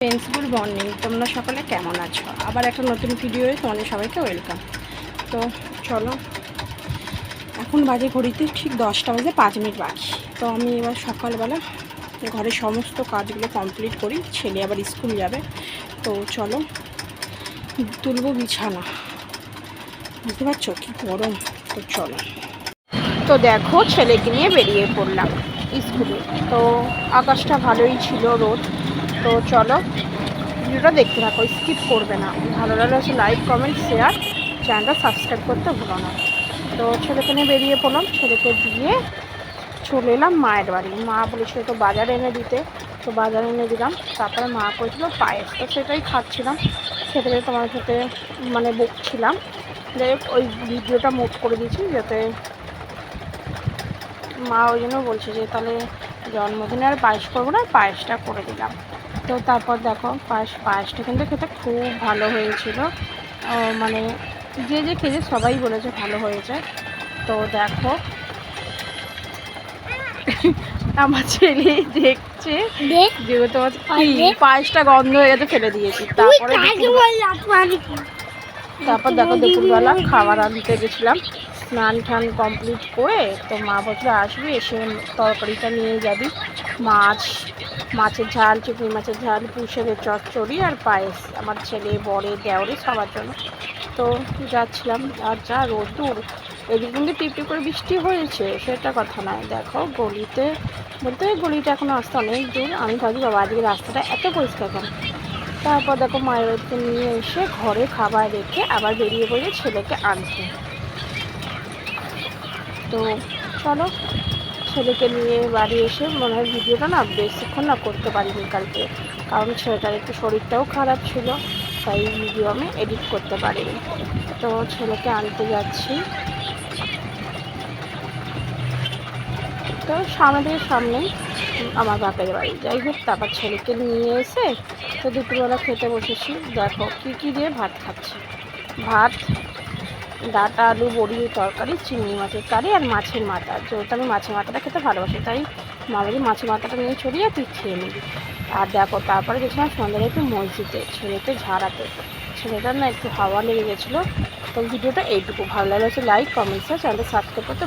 Friends, good morning. তোমরা সকলে কেমন আছো? আবার একটা নতুন ভিডিওয়ে তোমাদের সবাইকে ওয়েলকাম। তো চলো, এখন বাজে ঘড়িতে ঠিক 10টা বাজে 5 মিনিট বাকি। তো আমি এবার সকালবেলা ঘরের সমস্ত কাজগুলো কমপ্লিট করি, ছেলে আবার স্কুল যাবে। তো চলো তুলবো বিছানা। বুঝতে পারছো কি গরম? তো চলো, তো দেখো ছেলেকে নিয়ে বেরিয়ে পড়লাম স্কুলে। তো আকাশটা ভালোই ছিল, রোদ। তো চলো ভিডিওটা দেখতে থাকো, স্কিপ করবে না। ভালো লাগলে হচ্ছে লাইক, কমেন্ট, শেয়ার, চ্যানেলটা সাবস্ক্রাইব করতে ভুলো না। তো ছেলেকে নিয়ে বেরিয়ে পড়লাম, ছেলেকে দিয়ে চলে এলাম মায়ের বাড়ি। মা বলেছিল তো বাজার এনে দিতে, তো বাজার এনে দিলাম। তারপরে মা করেছিল পায়েস, তো সেটাই খাচ্ছিলাম। খেতে খেতে তোমার সাথে মানে বকছিলাম। যাই হোক, ওই ভিডিওটা মুভ করে দিয়েছি যাতে মা ওই জন্য বলছে যে তাহলে জন্মদিনে আর পায়েস করবো না, পায়েসটা করে দিলাম। তো তারপর দেখো পায়েসটা কিন্তু খেতে খুব ভালো হয়েছিল। মানে যে যে খেয়েছে সবাই বলেছে ভালো হয়েছে। তো দেখো আমার ছেলে দেখছে যেহেতু তোমার পায়েসটা গন্ধ হয়ে গেছে, ফেলে দিয়েছি। তারপর দেখো দুপুরবেলা খাবার আনতে গেছিলাম, স্নান টান কমপ্লিট করে। তো মা বলছিল আসবি, এসে তরকারিটা নিয়ে যাবি। মাছের ঝাল, চিংড়ি মাছের ঝাল, পুঁইশাকের চচ্চড়ি আর পায়েস আমার ছেলে, বরে, দেওরে, সবার জন্য। তো যাচ্ছিলাম, আর যা রোদ্দুর। এদিকে কিন্তু টিপটিপ করে বৃষ্টি হয়েছে, সেটা কথা নয়। দেখো গলিতে বলতে গলিটা এখনও আসতে অনেক দূর। আমি ভাবি বাবা আজকে রাস্তাটা এত পরিষ্কার কেন। তারপর দেখো মায়ের বাড়িতে নিয়ে এসে ঘরে খাবার রেখে আবার বেরিয়ে পড়ে ছেলেকে আনতে। তো চলো, ছেলেকে নিয়ে বাড়ি এসে মনে হয় ভিডিওটা না বেশিক্ষণ না করতে পারিনি কালকে, কারণ ছেলেটার একটু শরীরটাও খারাপ ছিল, তাই ভিডিও আমি এডিট করতে পারিনি। তো ছেলেকে আনতে যাচ্ছি। তো সামনেই আমার বাপের বাড়ি। যাই হোক, তারপর ছেলেকে নিয়ে এসে তো দুপুরবেলা খেতে বসেছি। দেখো কী দিয়ে ভাত খাচ্ছি। ভাত, ডাঁটা, আলু, বড়ি তরকারি, চিংড়ি মাছের কারি আর মাছের মাথা। যেহেতু আমি মাছের মাথাটা খেতে ভালোবাসি, তাই মা বলি মাছের মাথাটা নিয়ে ছড়িয়ে তুই খেয়ে নিবি। আর দেখো তারপরে গেছিলাম সন্ধ্যায় একটু মসজিদে ছেলেকে ঝাড়াতে। ছেলেটার না একটু হাওয়া লেগে গেছিলো। তো ভিডিওটা এইটুকু। ভালো লাগলে লাইক, কমেন্ট, চ্যানেলটা সাবস্ক্রাইব করতে